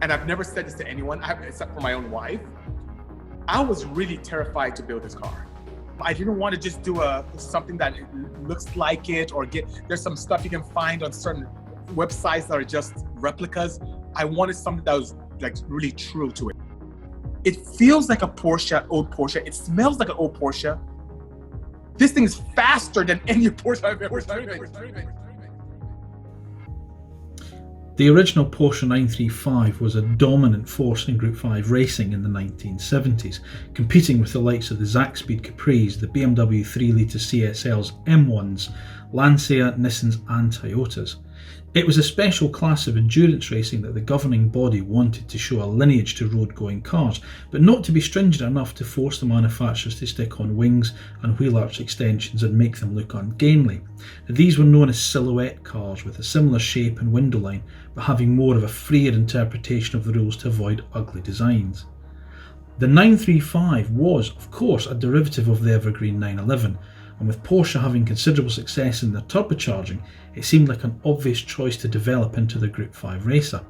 and I've never said this to anyone except for my own wife, I was really terrified to build this car. I didn't want to just do something that looks like it, or there's some stuff you can find on certain websites that are just replicas. I wanted something that was like really true to it. It feels like a Porsche, old Porsche. It smells like an old Porsche. This thing is faster than any Porsche I've ever driven. The original Porsche 935 was a dominant force in Group 5 racing in the 1970s, competing with the likes of the Zaxbyt Capris, the BMW 3-litre CSLs, M1s, Lancia, Nissans and Toyotas. It was a special class of endurance racing that the governing body wanted to show a lineage to road-going cars, but not to be stringent enough to force the manufacturers to stick on wings and wheel arch extensions and make them look ungainly. These were known as silhouette cars with a similar shape and window line, but having more of a freer interpretation of the rules to avoid ugly designs. The 935 was, of course, a derivative of the evergreen 911, and with Porsche having considerable success in their turbocharging, it seemed like an obvious choice to develop into the Group 5 racer.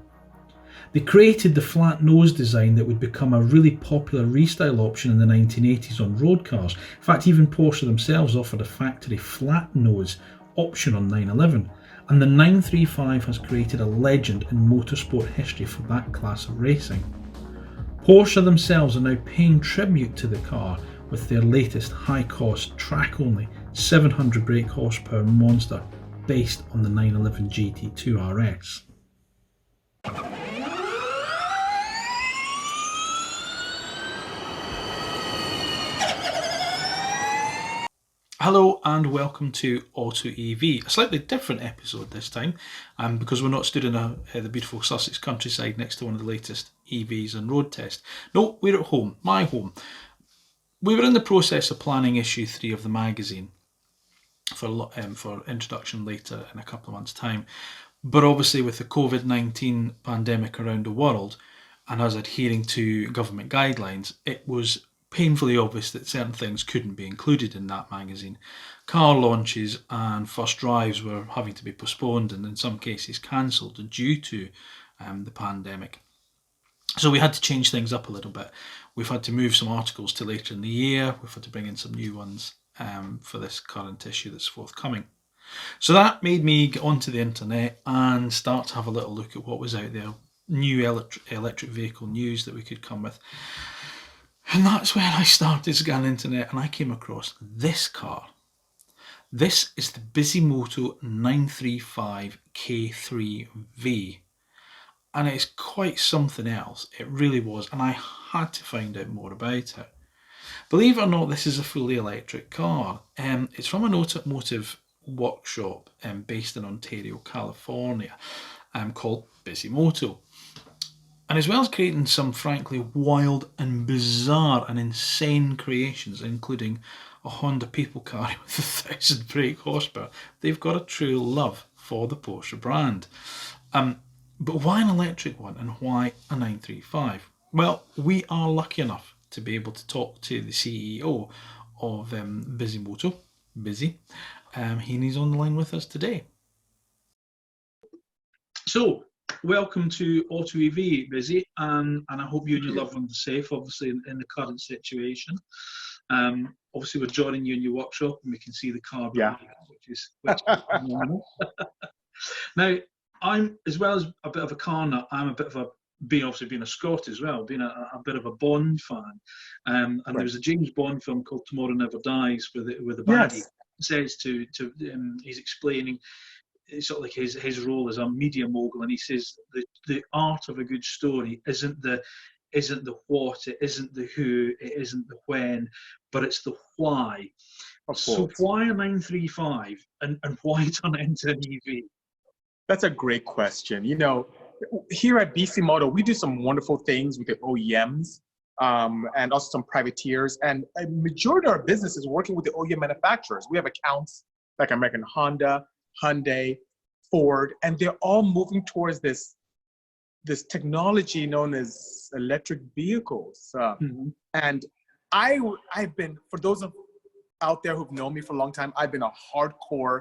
They created the flat nose design that would become a really popular restyle option in the 1980s on road cars. In fact, even Porsche themselves offered a factory flat nose option on 911, and the 935 has created a legend in motorsport history for that class of racing. Porsche themselves are now paying tribute to the car with their latest high-cost, track-only 700 brake horsepower monster based on the 911 GT2 RS. Hello and welcome to AutoEV, a slightly different episode this time, because we're not stood in the beautiful Sussex countryside next to one of the latest EVs and road tests. No, we're at home, my home. We were in the process of planning issue 3 of the magazine for introduction later in a couple of months' time. But obviously with the COVID-19 pandemic around the world and us adhering to government guidelines, it was painfully obvious that certain things couldn't be included in that magazine. Car launches and first drives were having to be postponed and in some cases cancelled due to the pandemic. So we had to change things up a little bit. We've had to move some articles to later in the year. We've had to bring in some new ones for this current issue that's forthcoming. So that made me get onto the internet and start to have a little look at what was out there, new electric vehicle news that we could come with. And that's when I started scanning the internet and I came across this car. This is the Bisimoto 935 K3V. And it's quite something else. It really was. And I had to find out more about it. Believe it or not, this is a fully electric car. It's from an automotive workshop based in Ontario, California, called Bisimoto. And as well as creating some frankly wild and bizarre and insane creations, including a Honda people car with 1,000 brake horsepower, they've got a true love for the Porsche brand. But why an electric one and why a 935? Well, we are lucky enough to be able to talk to the CEO of Bisimoto, Bisi. He's on the line with us today. So, welcome to AutoEV, Bisi, and I hope you and your loved ones are safe, obviously, in the current situation. Obviously, we're joining you in your workshop and we can see the car, which is normal. Now, I'm, as well as a bit of a car nut, I'm a bit of being a Scot as well, being a bit of a Bond fan. And right. There was a James Bond film called Tomorrow Never Dies where the baddie says he's explaining sort of like his role as a media mogul, and he says the art of a good story isn't the what, it isn't the who, it isn't the when, but it's the why. So why a 935 and why turn it into an EV? That's a great question. You know, here at Bisimoto, we do some wonderful things with the OEMs and also some privateers. And a majority of our business is working with the OEM manufacturers. We have accounts like American Honda, Hyundai, Ford, and they're all moving towards this technology known as electric vehicles. And I've been, for those out there who've known me for a long time, I've been a hardcore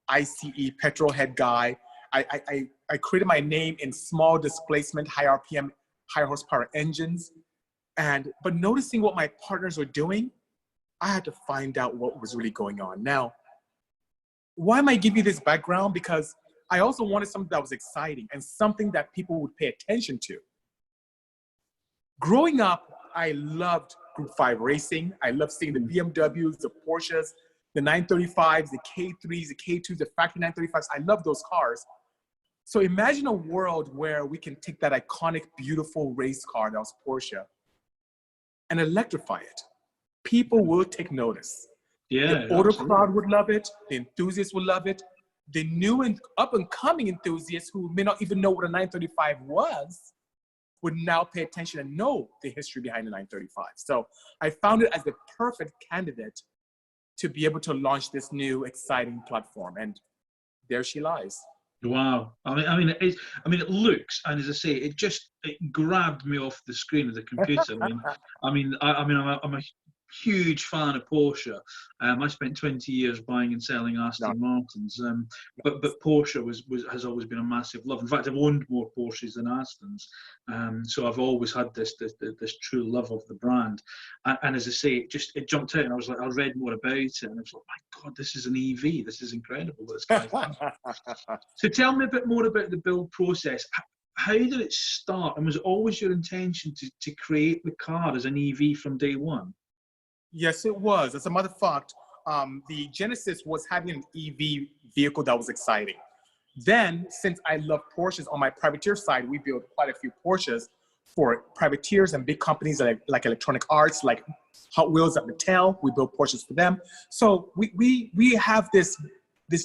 ICE petrol head guy. I created my name in small displacement, high RPM, high horsepower engines. But noticing what my partners were doing, I had to find out what was really going on. Now, why am I giving you this background? Because I also wanted something that was exciting and something that people would pay attention to. Growing up, I loved Group 5 racing. I loved seeing the BMWs, the Porsches, the 935s, the K3s, the K2s, the factory 935s. I love those cars. So imagine a world where we can take that iconic, beautiful race car that was Porsche and electrify it. People will take notice. Yeah, The older crowd would love it. The enthusiasts would love it. The new and up-and-coming enthusiasts who may not even know what a 935 was would now pay attention and know the history behind the 935. So I found it as the perfect candidate to be able to launch this new, exciting platform. And there she lies. Wow. It looks, and as I say, it grabbed me off the screen of the computer. I'm a huge fan of Porsche. I spent 20 years buying and selling Aston Martins, but Porsche has always been a massive love. In fact, I've owned more Porsches than Astons, so I've always had this true love of the brand. And as I say, it jumped out, and I read more about it, and I was like, my God, this is an EV. This is incredible. This guy. So tell me a bit more about the build process. How did it start, and was it always your intention to create the car as an EV from day one? Yes, it was. As a matter of fact, the Genesis was having an EV vehicle that was exciting. Then, since I love Porsches, on my privateer side, we built quite a few Porsches for privateers and big companies like Electronic Arts, like Hot Wheels at Mattel. We built Porsches for them. So we have this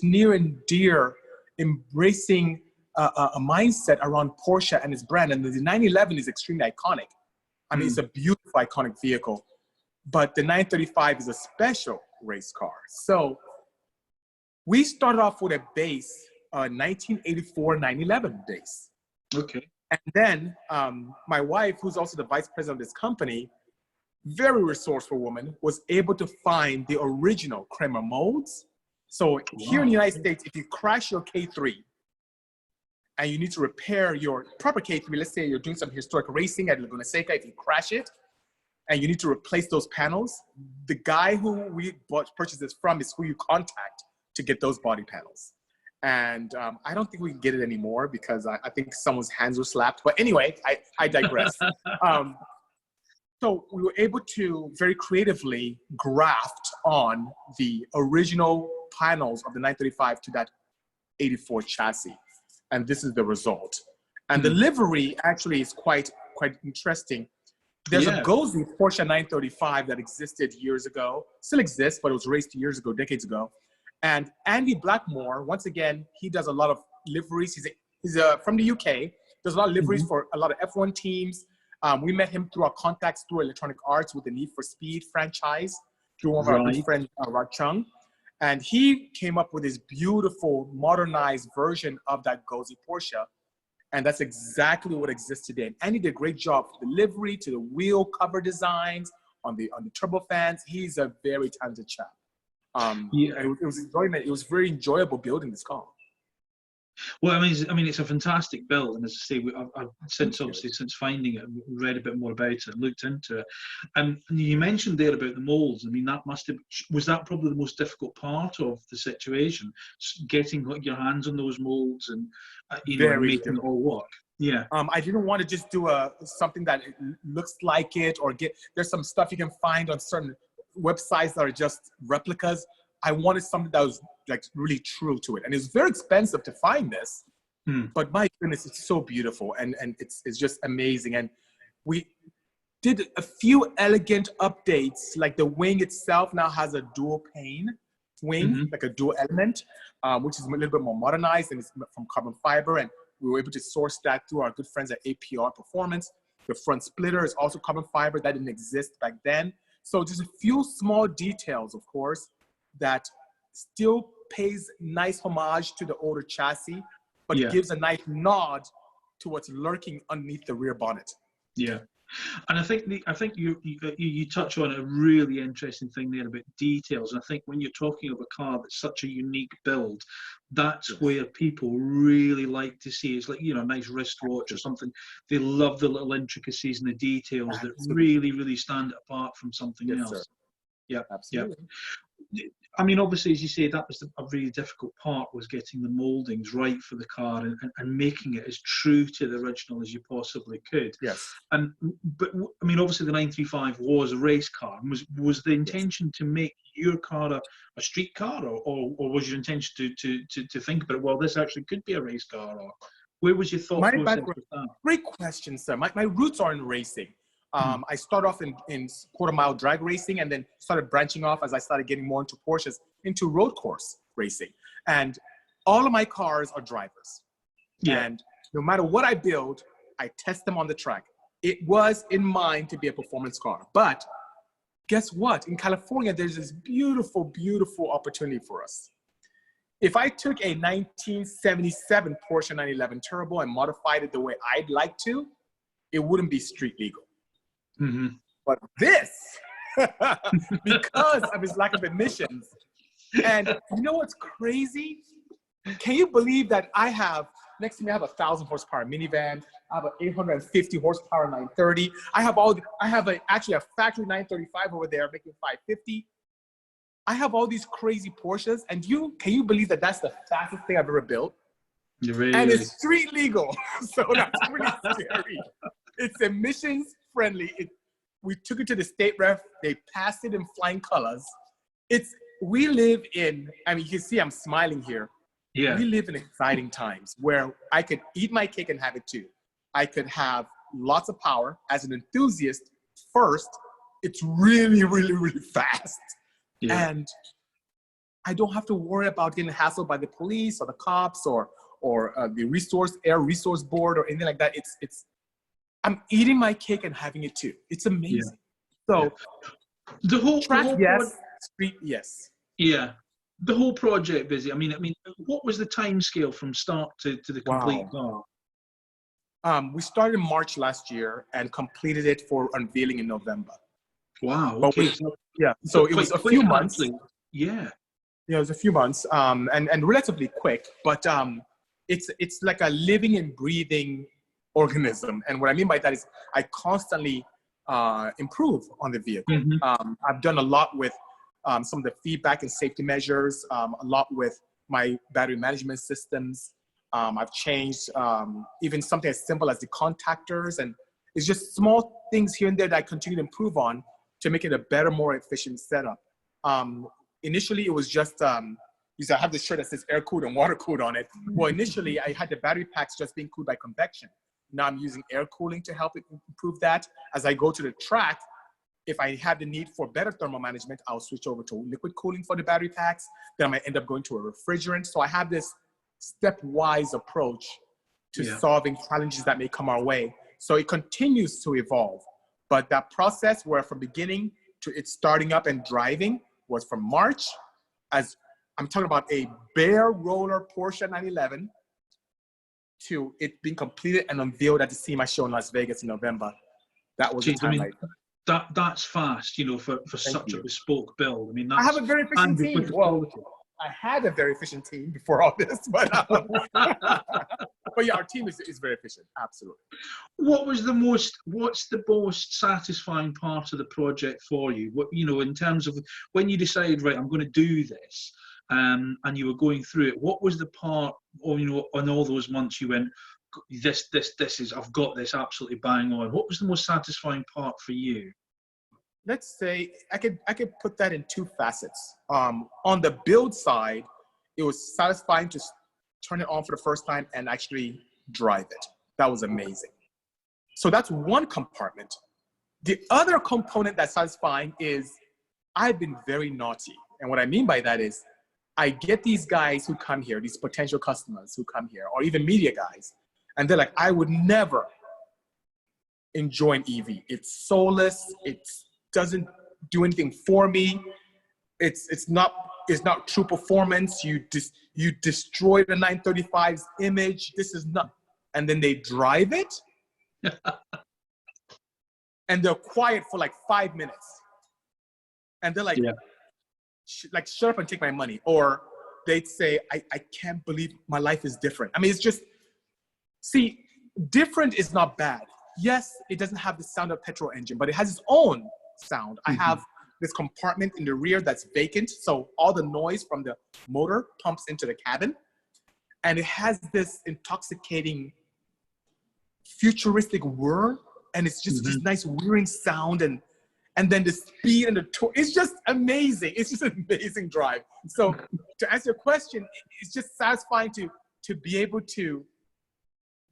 near and dear embracing a mindset around Porsche and its brand. And the 911 is extremely iconic. I mean, it's a beautiful, iconic vehicle. But the 935 is a special race car. So we started off with a base, 1984 911 base. Okay. And then my wife, who's also the vice president of this company, very resourceful woman, was able to find the original Kramer molds. So here in the United States, if you crash your K3 and you need to repair your proper K3, let's say you're doing some historic racing at Laguna Seca, if you crash it, and you need to replace those panels, the guy who we purchased this from is who you contact to get those body panels. And I don't think we can get it anymore because I think someone's hands were slapped. But anyway, I digress. So we were able to very creatively graft on the original panels of the 935 to that 84 chassis. And this is the result. And the livery actually is quite interesting. There's a Gozzi Porsche 935 that existed years ago, still exists, but it was raced years ago, decades ago. And Andy Blackmore, once again, he does a lot of liveries. He's from the UK, does a lot of liveries for a lot of F1 teams. We met him through our contacts through Electronic Arts with the Need for Speed franchise, through one of our good friends, Rod Chung. And he came up with this beautiful, modernized version of that Gozzi Porsche. And that's exactly what exists today. And he did a great job from the livery to the wheel cover designs on the turbofans. He's a very talented chap. It was enjoyment. It was very enjoyable building this car. Well, it's a fantastic build, and as I say, I've since finding it, read a bit more about it, looked into it. And you mentioned there about the molds. I mean, was that probably the most difficult part of the situation, getting your hands on those molds and making it all work. Yeah. I didn't want to just do something that looks like it, or there's some stuff you can find on certain websites that are just replicas. I wanted something that was like really true to it. And it's very expensive to find this, but my goodness, it's so beautiful and it's just amazing. And we did a few elegant updates, like the wing itself now has a dual pane wing, like a dual element, which is a little bit more modernized, and it's from carbon fiber. And we were able to source that through our good friends at APR Performance. The front splitter is also carbon fiber. That didn't exist back then. So just a few small details, of course, that still pays nice homage to the older chassis, but gives a nice nod to what's lurking underneath the rear bonnet. Yeah. And I think you touch on a really interesting thing there about details. And I think when you're talking of a car that's such a unique build, that's Yes. where people really like to see. It's like, you know, a nice wristwatch or something. They love the little intricacies and the details that Absolutely. really, really stand it apart from something Yes, sir. else. Yeah, yeah. Absolutely. I mean, obviously, as you say, that was a really difficult part, was getting the mouldings right for the car and making it as true to the original as you possibly could. Yes. But I mean, obviously, the 935 was a race car. And was the Yes. intention to make your car a street car, or was your intention to think about it? Well, this actually could be a race car, or where was your thought My process background, with that? great question, sir. My roots are in racing. I started off in quarter mile drag racing and then started branching off as I started getting more into Porsches, into road course racing. And all of my cars are drivers. Yeah. And no matter what I build, I test them on the track. It was in mind to be a performance car. But guess what? In California, there's this beautiful, beautiful opportunity for us. If I took a 1977 Porsche 911 Turbo and modified it the way I'd like to, it wouldn't be street legal. Mm-hmm. But this, because of his lack of emissions, and you know what's crazy? Can you believe that I have, next to me, I have a 1,000 horsepower minivan. I have an 850 horsepower 930. I have actually a factory 935 over there making 550. I have all these crazy Porsches, and can you believe that that's the fastest thing I've ever built? Really? And it's street legal, so that's really scary. It's emissions friendly. We took it to the state ref. They passed it in flying colors. We live in, I mean, you can see I'm smiling here. Yeah. We live in exciting times where I could eat my cake and have it too. I could have lots of power. As an enthusiast, first, it's really, really, really fast. Yeah. And I don't have to worry about getting hassled by the police or the cops or the air resource board or anything like that. I'm eating my cake and having it too. It's amazing. Yeah. So the whole yes, street, yes. Yeah. The whole project, Bisi. I mean, what was the time scale from start to the complete car? We started in March last year and completed it for unveiling in November. Wow. Okay. So it was a few months. Actually. Yeah. Yeah, it was a few months, and relatively quick. But it's like a living and breathing organism. And what I mean by that is I constantly improve on the vehicle. Mm-hmm. I've done a lot with some of the feedback and safety measures, a lot with my battery management systems. I've changed even something as simple as the contactors, and it's just small things here and there that I continue to improve on to make it a better, more efficient setup. Initially, it was just, I have this shirt that says air cooled and water cooled on it. Well, initially, I had the battery packs just being cooled by convection. Now I'm using air cooling to help it improve that. As I go to the track, if I have the need for better thermal management, I'll switch over to liquid cooling for the battery packs. Then I might end up going to a refrigerant. So I have this stepwise approach to solving challenges that may come our way. So it continues to evolve. But that process where from beginning to it starting up and driving was from March, as I'm talking about a bare roller Porsche 911, to it being completed and unveiled at the SEMA show in Las Vegas in November. That was the timeline. That's fast, for such a bespoke build. I mean, I have a very efficient team. Well, I had a very efficient team before all this, but yeah, our team is very efficient. Absolutely. What's the most satisfying part of the project for you? What, in terms of when you decided, right, I'm going to do this, and you were going through it, what was the part, or, on all those months you went, this is, I've got this absolutely bang on. What was the most satisfying part for you? Let's say I could put that in two facets. On the build side, it was satisfying to turn it on for the first time and actually drive it. That was amazing. So that's one compartment. The other component that's satisfying is I've been very naughty. And what I mean by that is I get these guys who come here, these potential customers who come here, or even media guys, and they're like, I would never enjoy an EV. It's soulless. It doesn't do anything for me. It's not true performance. You destroy the 935's image. This is not. And then they drive it. and they're quiet for like 5 minutes. And they're like, Yeah. Shut up and take my money. Or they'd say, I can't believe my life is different. I mean, it's just, see, different is not bad. Yes, it doesn't have the sound of a petrol engine, but it has its own sound. I have this compartment in the rear that's vacant, so all the noise from the motor pumps into the cabin, and it has this intoxicating futuristic whir, and it's just this nice whirring sound, and then the speed and the torque. It's just amazing. It's just an amazing drive. So to answer your question, it's just satisfying to be able to,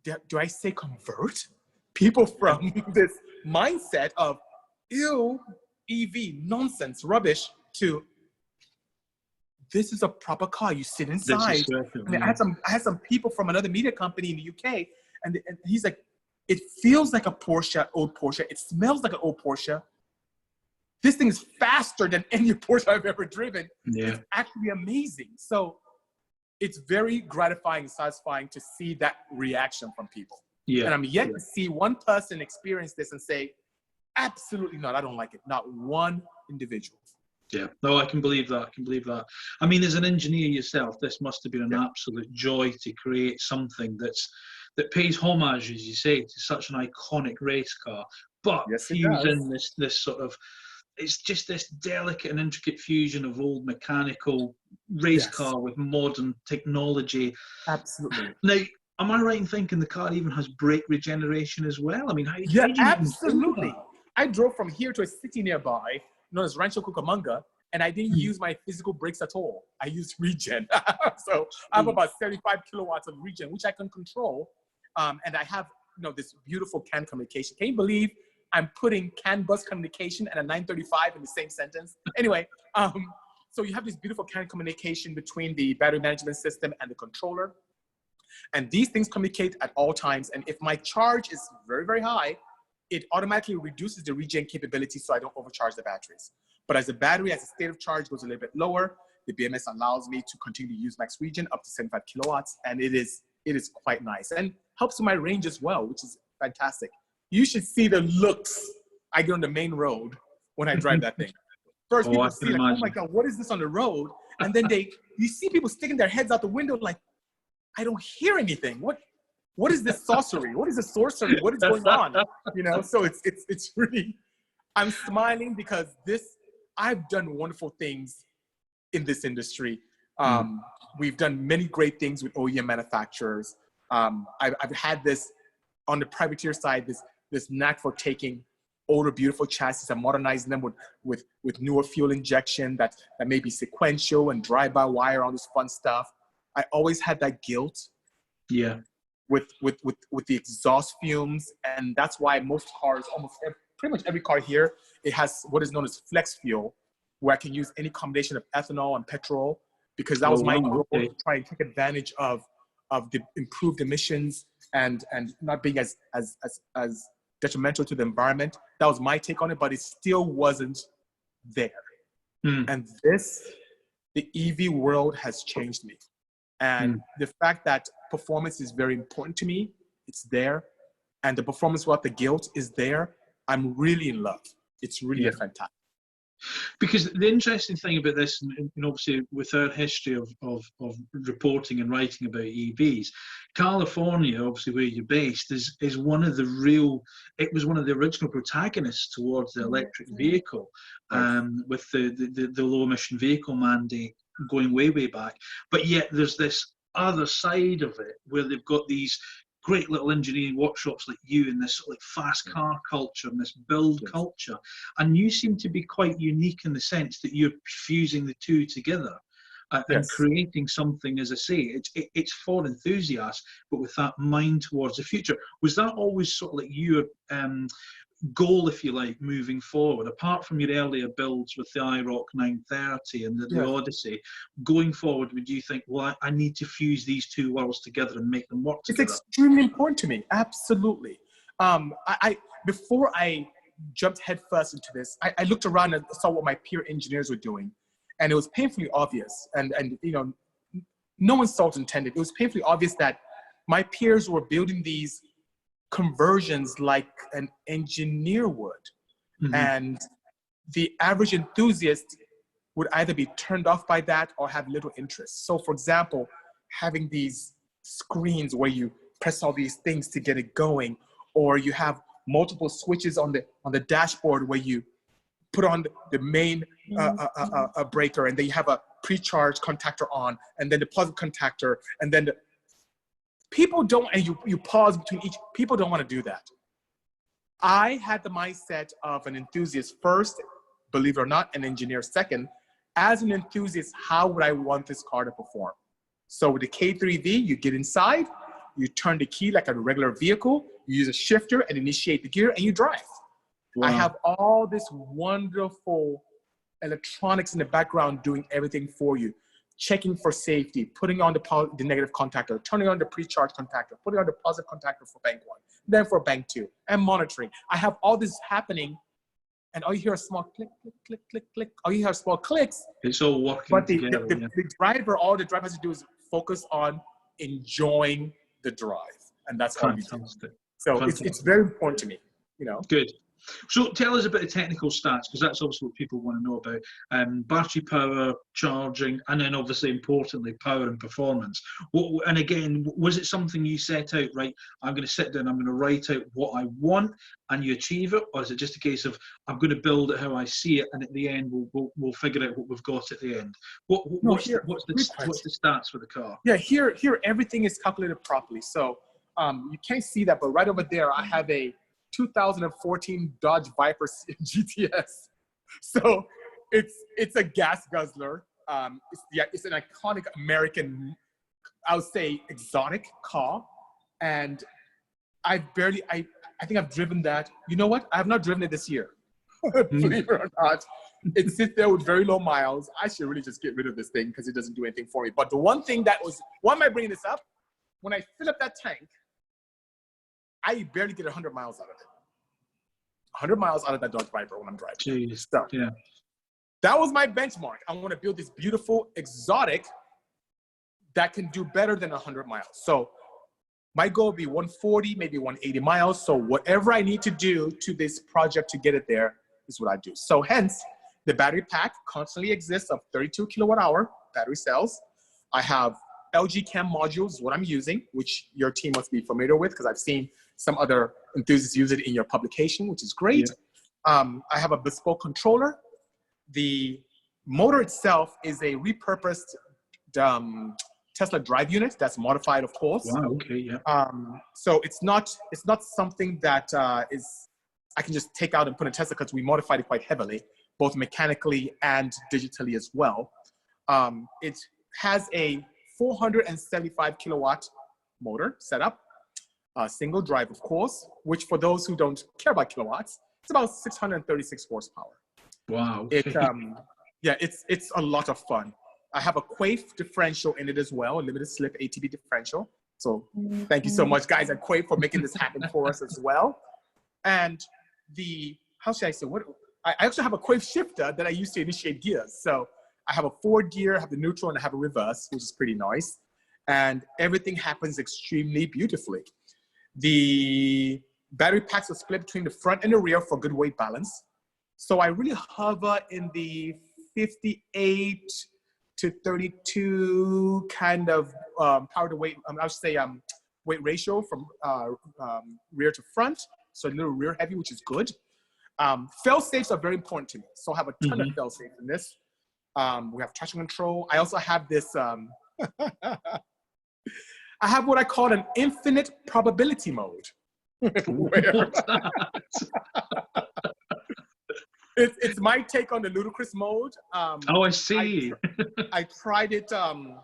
do I say convert people from this mindset of ew, EV, nonsense, rubbish, to this is a proper car. You sit inside. I mean, I had some people from another media company in the UK, and he's like, it feels like a Porsche, old Porsche. It smells like an old Porsche. This thing is faster than any Porsche I've ever driven. Yeah. It's actually amazing. So it's very gratifying and satisfying to see that reaction from people. Yeah. And I'm yet to see one person experience this and say, absolutely not, I don't like it. Not one individual. Yeah, no, I can believe that. I can believe that. I mean, as an engineer yourself, this must have been an absolute joy to create something that pays homage, as you say, to such an iconic race car, but fuse in this sort of, it's just this delicate and intricate fusion of old mechanical race car with modern technology. Absolutely. Now, am I right in thinking the car even has brake regeneration as well? I mean, how absolutely. I drove from here to a city nearby, known as Rancho Cucamonga, and I didn't use my physical brakes at all. I used regen. So I have about 75 kilowatts of regen, which I can control. And I have, this beautiful CAN communication. Can you believe I'm putting CAN bus communication and a 935 in the same sentence? Anyway, so you have this beautiful CAN communication between the battery management system and the controller. And these things communicate at all times. And if my charge is very, very high, it automatically reduces the regen capability so I don't overcharge the batteries. But as the battery, as the state of charge goes a little bit lower, the BMS allows me to continue to use max regen up to 75 kilowatts. And it is quite nice and helps with my range as well, which is fantastic. You should see the looks I get on the main road when I drive that thing. First, people see like, oh my God, what is this on the road? And then you see people sticking their heads out the window like, I don't hear anything. What is this sorcery? What is this sorcery? What is going on? So it's really, I'm smiling because I've done wonderful things in this industry. We've done many great things with OEM manufacturers. I've had this on the privateer side, this knack for taking older, beautiful chassis and modernizing them with newer fuel injection that may be sequential and drive-by-wire, all this fun stuff. I always had that guilt. Yeah. With the exhaust fumes, and that's why most cars, pretty much every car here, it has what is known as flex fuel, where I can use any combination of ethanol and petrol, because that was my goal to try and take advantage of the improved emissions and not being as detrimental to the environment. That was my take on it, but it still wasn't there. And the EV world has changed me. And the fact that performance is very important to me, it's there. And the performance without the guilt is there. I'm really in love. It's really fantastic. Because the interesting thing about this, and obviously with our history of reporting and writing about EVs, California, obviously where you're based, is one of it was one of the original protagonists towards the electric vehicle, with the low emission vehicle mandate going way, way back. But yet there's this other side of it where they've got these great little engineering workshops like you, and this like fast car culture and this build culture. And you seem to be quite unique in the sense that you're fusing the two together and creating something, as I say, it's for enthusiasts, but with that mind towards the future. Was that always sort of like your goal, if you like, moving forward, apart from your earlier builds with the IROC 930 and the Odyssey, going forward, would you think, well, I need to fuse these two worlds together and make them work together? It's extremely important to me. Absolutely. Before I jumped headfirst into this, I looked around and saw what my peer engineers were doing, and it was painfully obvious, and no insult intended. It was painfully obvious that my peers were building these conversions like an engineer would. Mm-hmm. And the average enthusiast would either be turned off by that or have little interest. So for example, having these screens where you press all these things to get it going, or you have multiple switches on the dashboard where you put on the main breaker, and then you have a pre-charge contactor on, and then the positive contactor, and then people don't, and you pause between each. People don't want to do that. I had the mindset of an enthusiast first, believe it or not, an engineer second. As an enthusiast, how would I want this car to perform? So with the K3V, you get inside, you turn the key like a regular vehicle, you use a shifter and initiate the gear, and you drive. Wow. I have all this wonderful electronics in the background doing everything for you. Checking for safety, putting on the negative contactor, turning on the pre-charge contactor, putting on the positive contactor for bank 1, then for bank 2, and monitoring. I have all this happening, and all you hear is small click, click, click, click, click. All you hear is small clicks. It's all working but together. The driver, all the driver has to do is focus on enjoying the drive, and that's all we do. So it's very important to me, you know. Good. So tell us about the technical stats, because that's obviously what people want to know about. Battery power, charging, and then obviously importantly, power and performance. And again, was it something you set out, right, I'm going to sit down, I'm going to write out what I want, and you achieve it? Or is it just a case of, I'm going to build it how I see it, and at the end, we'll figure out what we've got at the end? What's the stats for the car? Yeah, here everything is calculated properly. So you can't see that, but right over there, I have a 2014 Dodge Viper GTS. So it's a gas guzzler. It's an iconic American, I would say, exotic car. And I think I've driven that. You know what? I have not driven it this year. Believe it or not. It sits there with very low miles. I should really just get rid of this thing because it doesn't do anything for me. But the one thing why am I bringing this up? When I fill up that tank, I barely get 100 miles out of it. 100 miles out of that Dodge Viper when I'm driving. Jeez. So, yeah. That was my benchmark. I want to build this beautiful exotic that can do better than 100 miles. So my goal would be 140, maybe 180 miles. So whatever I need to do to this project to get it there is what I do. So hence, the battery pack constantly exists of 32 kilowatt hour battery cells. I have LG cam modules, what I'm using, which your team must be familiar with because I've seen some other enthusiasts use it in your publication, which is great. Yeah. I have a bespoke controller. The motor itself is a repurposed Tesla drive unit that's modified, of course. Wow, okay, yeah. So it's not something that I can just take out and put in Tesla because we modified it quite heavily, both mechanically and digitally as well. It has a 475 kilowatt motor setup, single drive, of course, which for those who don't care about kilowatts, it's about 636 horsepower. Wow. It's a lot of fun. I have a Quaife differential in it as well, a limited slip ATB differential. So thank you so much, guys, at Quaife for making this happen for us as well. And how should I say, I actually have a Quaife shifter that I use to initiate gears. So I have a forward gear, I have the neutral, and I have a reverse, which is pretty nice. And everything happens extremely beautifully. The battery packs are split between the front and the rear for good weight balance. So I really hover in the 58 to 32 kind of power to weight, I would say weight ratio from rear to front. So a little rear heavy, which is good. Fail safes are very important to me. So I have a ton of fail safes in this. We have traction control. I also have this, I have what I call an infinite probability mode. It's my take on the ludicrous mode. Oh, I see. I tried it on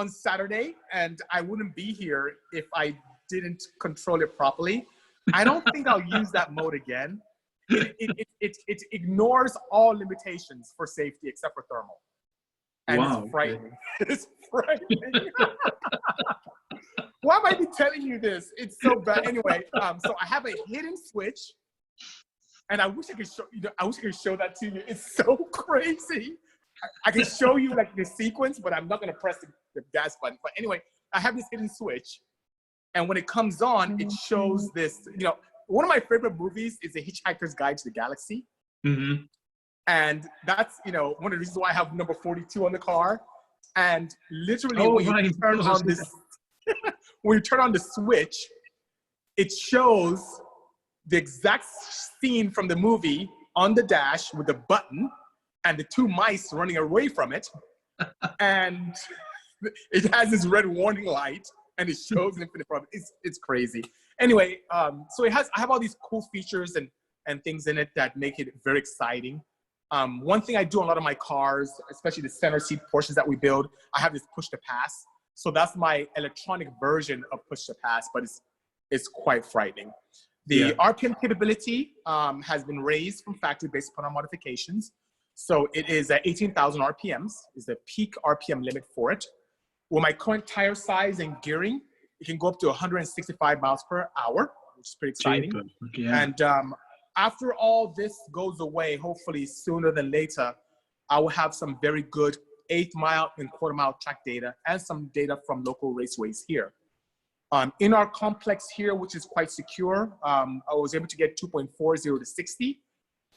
Saturday, and I wouldn't be here if I didn't control it properly. I don't think I'll use that mode again. It ignores all limitations for safety except for thermal. And it's frightening. It's frightening. Why am I be telling you this? It's so bad. Anyway, so I have a hidden switch, and I wish I could show that to you. It's so crazy. I can show you like the sequence, but I'm not gonna press the gas button. But anyway, I have this hidden switch, And when it comes on, it shows this, one of my favorite movies is The Hitchhiker's Guide to the Galaxy. Mm-hmm. And that's, one of the reasons why I have number 42 on the car. And literally when you turn on the switch, it shows the exact scene from the movie on the dash with the button and the two mice running away from it. And it has this red warning light and it shows infinite problem. It's crazy. Anyway, so I have all these cool features and things in it that make it very exciting. One thing I do on a lot of my cars, especially the center seat Porsches that we build, I have this push to pass. So that's my electronic version of push to pass, but it's quite frightening. The RPM capability has been raised from factory based upon our modifications. So it is at 18,000 RPMs is the peak RPM limit for it. With my current tire size and gearing, it can go up to 165 miles per hour, which is pretty exciting. Yeah. And after all this goes away, hopefully sooner than later, I will have some very good 8 mile and quarter-mile track data and some data from local raceways here. In our complex here, which is quite secure, I was able to get 2.40 to 60,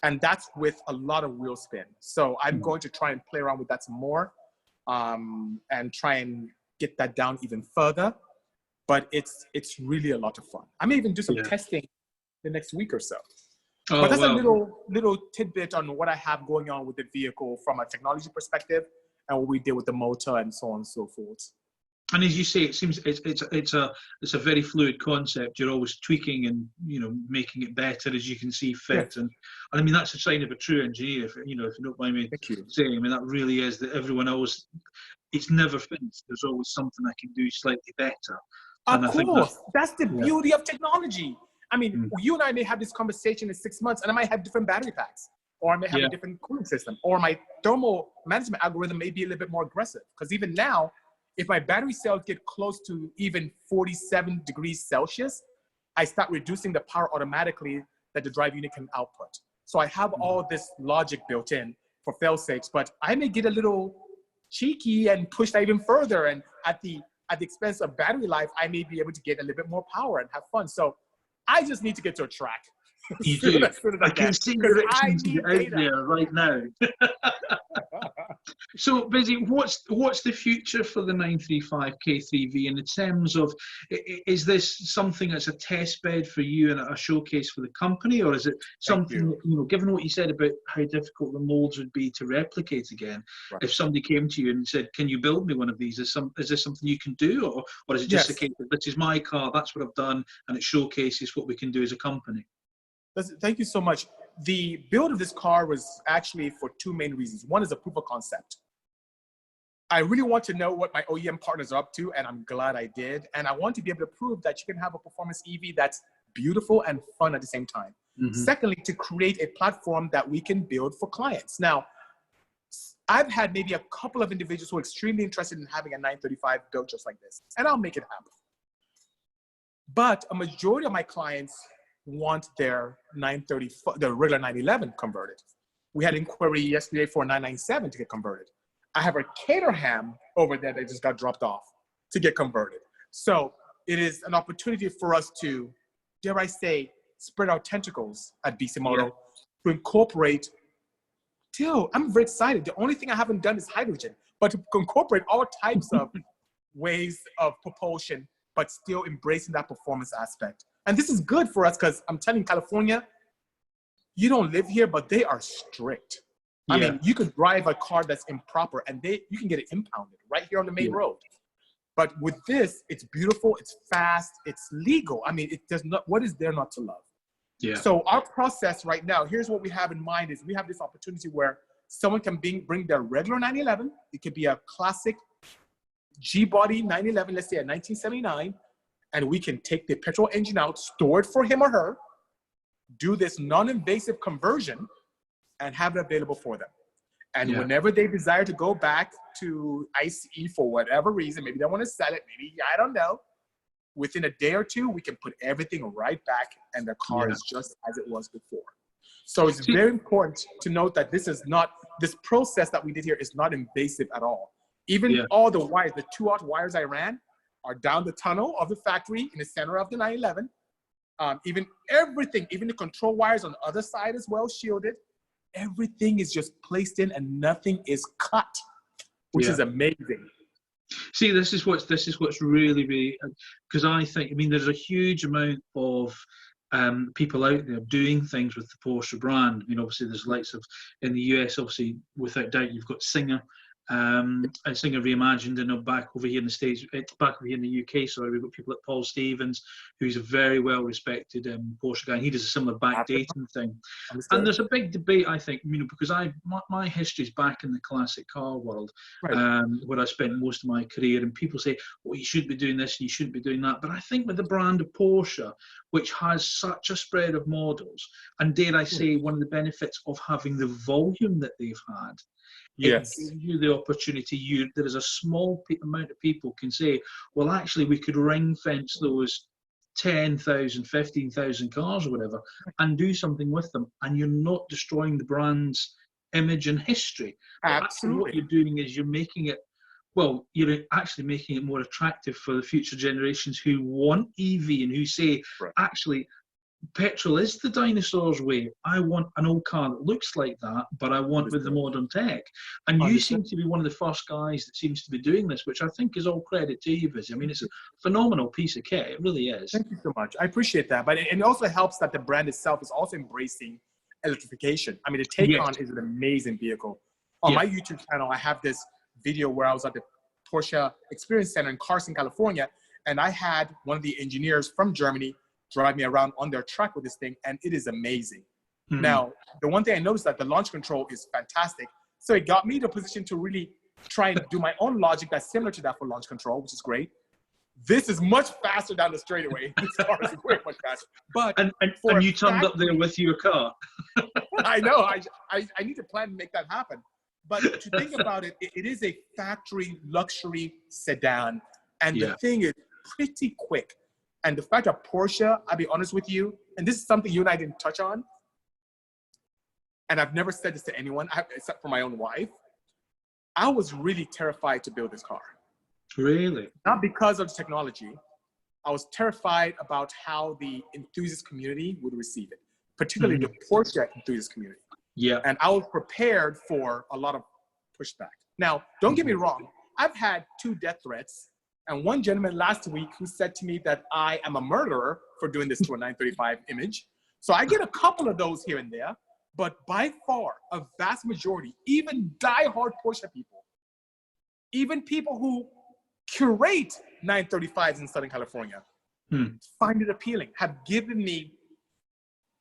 and that's with a lot of wheel spin. So I'm going to try and play around with that some more and try and get that down even further. But it's really a lot of fun. I may even do some testing the next week or so. Oh, but that's a little tidbit on what I have going on with the vehicle from a technology perspective and what we did with the motor and so on and so forth. And as you say, it seems it's a very fluid concept. You're always tweaking and making it better as you can see fit. And I mean that's a sign of a true engineer. If you don't mind me saying, I mean that really is that everyone always, it's never finished. There's always something I can do slightly better. Of course, that's the beauty of technology. I mean, you and I may have this conversation in 6 months, and I might have different battery packs, or I may have a different cooling system, or my thermal management algorithm may be a little bit more aggressive. Because even now, if my battery cells get close to even 47 degrees Celsius, I start reducing the power automatically that the drive unit can output. So I have all this logic built in for fail-safes, but I may get a little cheeky and push that even further. And at the expense of battery life, I may be able to get a little bit more power and have fun. So I just need to get to a track. You do. I can see your actions out there right now. So, Bisi, what's the future for the 935 K3V in terms of, is this something that's a test bed for you and a showcase for the company, or is it something, given what you said about how difficult the molds would be to replicate again, if somebody came to you and said, can you build me one of these, is this something you can do, or is it just a case of, this is my car, that's what I've done, and it showcases what we can do as a company? Thank you so much. The build of this car was actually for two main reasons. One is a proof of concept. I really want to know what my OEM partners are up to, and I'm glad I did. And I want to be able to prove that you can have a performance EV that's beautiful and fun at the same time. Secondly, to create a platform that we can build for clients. Now, I've had maybe a couple of individuals who are extremely interested in having a 935 built just like this, and I'll make it happen. But a majority of my clients want their the regular 911 converted. We had inquiry yesterday for a 997 to get converted. I have a Caterham over there that just got dropped off to get converted. So it is an opportunity for us to, dare I say, spread our tentacles at Bisimoto to incorporate. I'm very excited. The only thing I haven't done is hydrogen, but to incorporate all types of ways of propulsion, but still embracing that performance aspect. And this is good for us because I'm telling you, California, you don't live here, but they are strict. I mean, you could drive a car that's improper and you can get it impounded right here on the main road. But with this, it's beautiful, it's fast, it's legal. I mean, it does not, what is there not to love? So our process right now, here's what we have in mind is we have this opportunity where someone can bring their regular 911. It could be a classic G-body 911, let's say a 1979, and we can take the petrol engine out, store it for him or her, do this non-invasive conversion, and have it available for them. And whenever they desire to go back to ICE for whatever reason, maybe they want to sell it, maybe, I don't know, within a day or two, we can put everything right back and the car is just as it was before. So it's very important to note that this process that we did here is not invasive at all. Even all the wires, the 2-aught wires I ran, are down the tunnel of the factory in the center of the 911. Even everything, even the control wires on the other side is well shielded. Everything is just placed in and nothing is cut, which is amazing. See, this is what's really, really, because I think, I mean, there's a huge amount of people out there doing things with the Porsche brand. I mean, obviously there's lights of, in the US, obviously, without doubt, you've got Singer, Singer Reimagined, and back over here in the States, back over here in the UK, sorry, we've got people like Paul Stevens, who's a very well-respected Porsche guy, and he does a similar backdating thing. And there's a big debate, I think, you know, because my history's back in the classic car world, where I spent most of my career, and people say, well, you should be doing this, and you shouldn't be doing that. But I think with the brand of Porsche, which has such a spread of models, and dare I say, one of the benefits of having the volume that they've had, it gives you the opportunity. There is a small amount of people can say, well, actually, we could ring fence those 10,000, 15,000 cars or whatever, and do something with them, and you're not destroying the brand's image and history. Absolutely. What you're doing is you're making it, well, you're actually making it more attractive for the future generations who want EV and who say, actually, petrol is the dinosaur's way. I want an old car that looks like that, but I want with the modern tech. And you seem to be one of the first guys that seems to be doing this, which I think is all credit to you, Bisi. I mean, it's a phenomenal piece of kit. It really is. Thank you so much. I appreciate that. But it also helps that the brand itself is also embracing electrification. I mean, the Taycan is an amazing vehicle. On my YouTube channel, I have this video where I was at the Porsche Experience Center in Carson, California, and I had one of the engineers from Germany drive me around on their truck with this thing, and it is amazing. Now, the one thing I noticed that the launch control is fantastic. So it got me to a position to really try and do my own logic that's similar to that for launch control, which is great. This is much faster down the straightaway. This car is way much faster. But and you turned up there with your car. I know. I need to plan to make that happen. But to think about it, it is a factory luxury sedan, and the thing is pretty quick. And the fact that Porsche, I'll be honest with you, and this is something you and I didn't touch on, and I've never said this to anyone except for my own wife, I was really terrified to build this car. Really? Not because of the technology. I was terrified about how the enthusiast community would receive it, particularly the Porsche enthusiast community. Yeah. And I was prepared for a lot of pushback. Now, don't get me wrong. I've had 2 death threats. And one gentleman last week who said to me that I am a murderer for doing this to a 935 image. So I get a couple of those here and there, but by far, a vast majority, even diehard Porsche people, even people who curate 935s in Southern California, find it appealing, have given me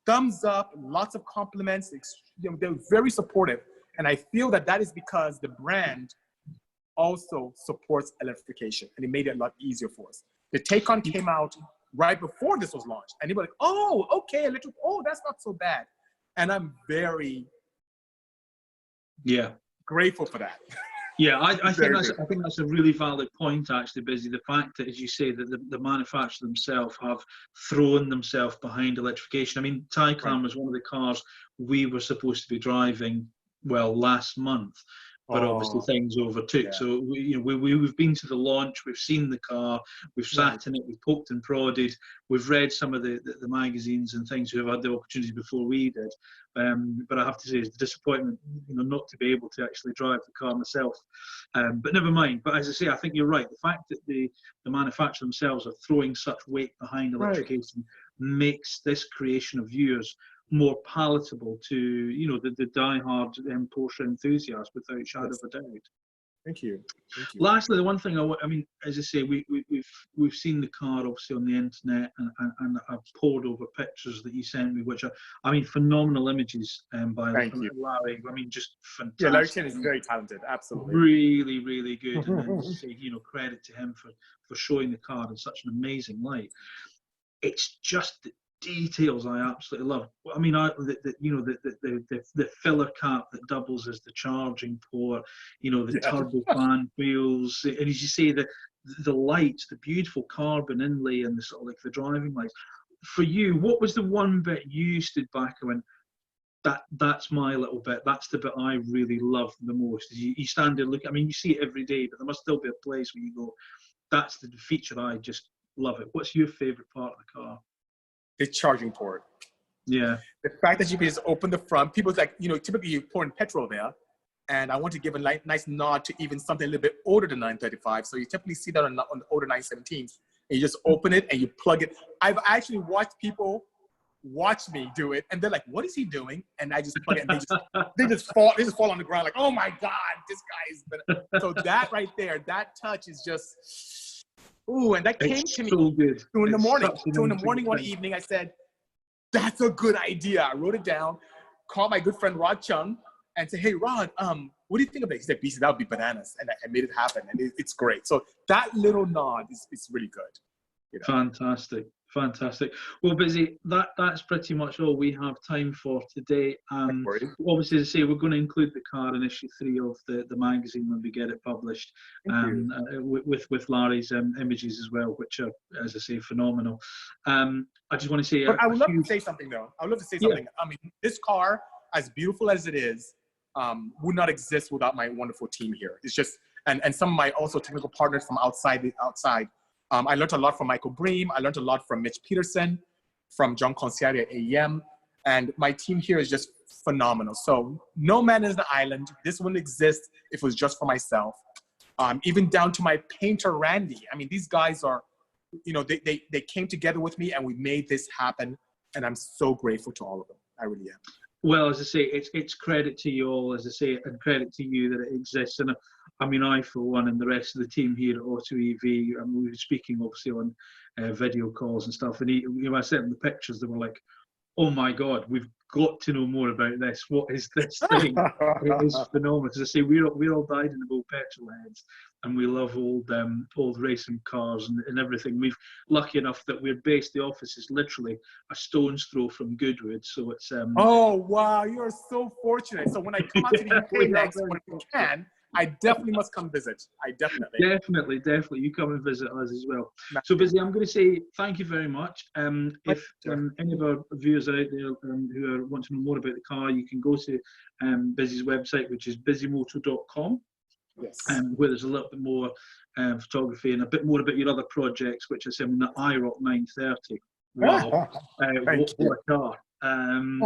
thumbs up, lots of compliments. They're very supportive. And I feel that that is because the brand also supports electrification, and it made it a lot easier for us. The Taycan came out right before this was launched, and they were like, oh, okay, electric, oh, that's not so bad. And I'm very grateful for that. Yeah, I think that's a really valid point, actually, Bisi. The fact that, as you say, that the manufacturer themselves have thrown themselves behind electrification. I mean, Taycan was one of the cars we were supposed to be driving, well, last month. But obviously things overtook. So we've been to the launch, we've seen the car, we've sat in it, we've poked and prodded, we've read some of the magazines and things who have had the opportunity before we did. But I have to say, it's the disappointment, not to be able to actually drive the car myself. But never mind. But as I say, I think you're right. The fact that the manufacturer themselves are throwing such weight behind electrification makes this creation of yours more palatable to the diehard Porsche enthusiast, without a shadow of a doubt. Thank you. Lastly, the one thing I mean, as I say, we've seen the car obviously on the internet, and I've poured over pictures that you sent me, which are, I mean, phenomenal images by Larry. I mean, just fantastic. Yeah, Larry Chen is very talented. Absolutely. Really, really good. And say, credit to him for showing the car in such an amazing light. It's just the details I absolutely love. I mean, the filler cap that doubles as the charging port, the turbofan wheels, and as you say, the lights, the beautiful carbon inlay, and the sort of like the driving lights. For you, what was the one bit you stood back and went, that's my little bit, that's the bit I really love the most? You stand there, look, I mean, you see it every day, but there must still be a place where you go, that's the feature I just love it. What's your favourite part of the car? The charging port. Yeah. The fact that you can just open the front. People's like, typically you pour in petrol there. And I want to give a nice nod to even something a little bit older than 935. So you typically see that on the older 917s. And you just open it and you plug it. I've actually watched people watch me do it, and they're like, "What is he doing?" And I just plug it, and they just fall on the ground like, "Oh my God, this guy is." So that right there, that touch is just, ooh, and that came to me so good. 2 in the morning. 2 in the morning one evening, I said, "That's a good idea." I wrote it down, called my good friend Rod Chung, and said, "Hey, Rod, what do you think of it?" He said, "Bisi, that would be bananas," and I made it happen, and it's great. So that little nod is really good. Fantastic. Well, Bisi, that's pretty much all we have time for today. Obviously, as I say, we're going to include the car in issue 3 of the magazine when we get it published, with Larry's images as well, which are, as I say, phenomenal. I just want to say, but I would love to say something though. I would love to say something. I mean, this car, as beautiful as it is, would not exist without my wonderful team here. It's just, and some of my also technical partners from outside. I learned a lot from Michael Bream. I learned a lot from Mitch Peterson, from John Conciari at AEM. And my team here is just phenomenal. So no man is the island. This wouldn't exist if it was just for myself. Even down to my painter, Randy. I mean, these guys are, they came together with me and we made this happen. And I'm so grateful to all of them. I really am. Well, as I say, it's credit to you all, as I say, and credit to you that it exists. And I mean, I, for one, and the rest of the team here at AutoEV, we were speaking obviously on video calls and stuff. And I sent them the pictures. They were like, "Oh my God, we've got to know more about this. What is this thing?" It is phenomenal. As I say, we're all dyed in the wool petrol heads, and we love old racing cars and everything. We've lucky enough that we're based. The office is literally a stone's throw from Goodwood, so it's. Oh wow, you are so fortunate. So when I come out to the UK next, when I can, I definitely must come visit. Definitely. You come and visit us as well. So, Bisi, I'm going to say thank you very much. If any of our viewers are out there who want to know more about the car, you can go to Bisi's website, which is bisimoto.com. Yes. Where there's a little bit more photography and a bit more about your other projects, which is the iRock 930. Wow, what a car! And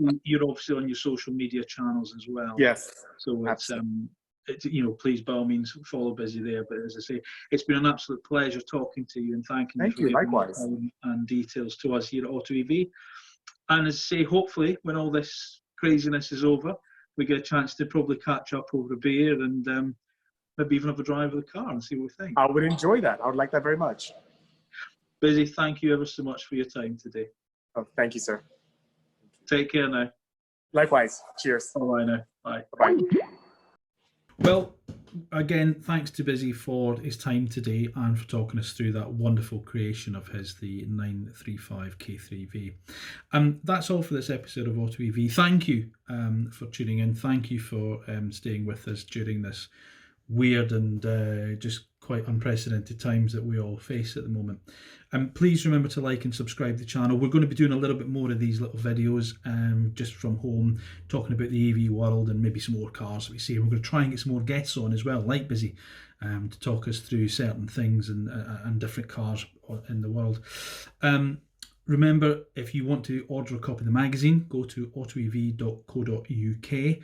then you're obviously on your social media channels as well. Yes. So it's please by all means follow Bisi there. But as I say, it's been an absolute pleasure talking to you and thanking you for giving likewise. time and details to us here at AutoEV. And as I say, hopefully when all this craziness is over, we get a chance to probably catch up over a beer and maybe even have a drive of the car and see what we think. I would enjoy that. I would like that very much. Bisi, thank you ever so much for your time today. Oh, thank you, sir. Take care now. Likewise. Cheers. Bye now. Bye. Bye. Well, again, thanks to Bisi for his time today and for talking us through that wonderful creation of his, the 935 K3V. That's all for this episode of AutoEV. Thank you for tuning in. Thank you for staying with us during this weird and just quite unprecedented times that we all face at the moment. Please remember to like and subscribe to the channel. We're going to be doing a little bit more of these little videos just from home, talking about the EV world and maybe some more cars that we see. We're going to try and get some more guests on as well, like Bisi, to talk us through certain things and different cars in the world. Remember, if you want to order a copy of the magazine, go to autoev.co.uk.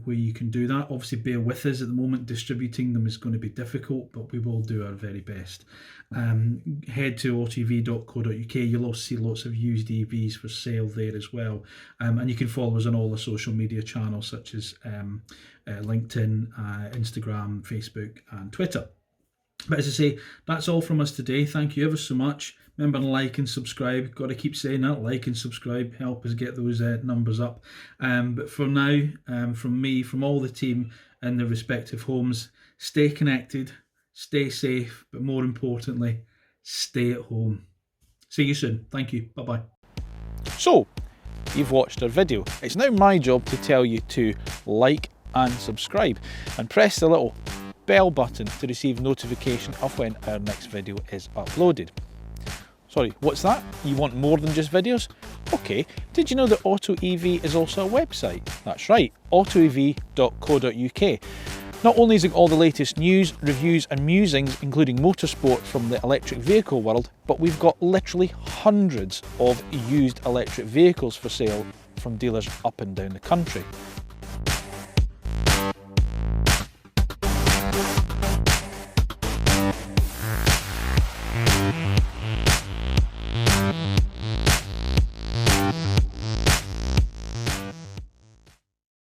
Where you can do that. Obviously bear with us at the moment. Distributing them is going to be difficult, but we will do our very best. Head to autoev.co.uk. You'll also see lots of used EVs for sale there as well, and you can follow us on all the social media channels such as LinkedIn, Instagram, Facebook and Twitter. But as I say, that's all from us today. Thank you ever so much. Remember to like and subscribe. Got to keep saying that. Like and subscribe. Help us get those numbers up. But for now, from me, from all the team in their respective homes, stay connected, stay safe, but more importantly, stay at home. See you soon. Thank you. Bye-bye. So, you've watched our video. It's now my job to tell you to like and subscribe and press the little bell button to receive notification of when our next video is uploaded. Sorry, what's that? You want more than just videos? Okay, did you know that AutoEV is also a website? That's right, autoev.co.uk. Not only is it all the latest news, reviews and musings, including motorsport from the electric vehicle world, but we've got literally hundreds of used electric vehicles for sale from dealers up and down the country.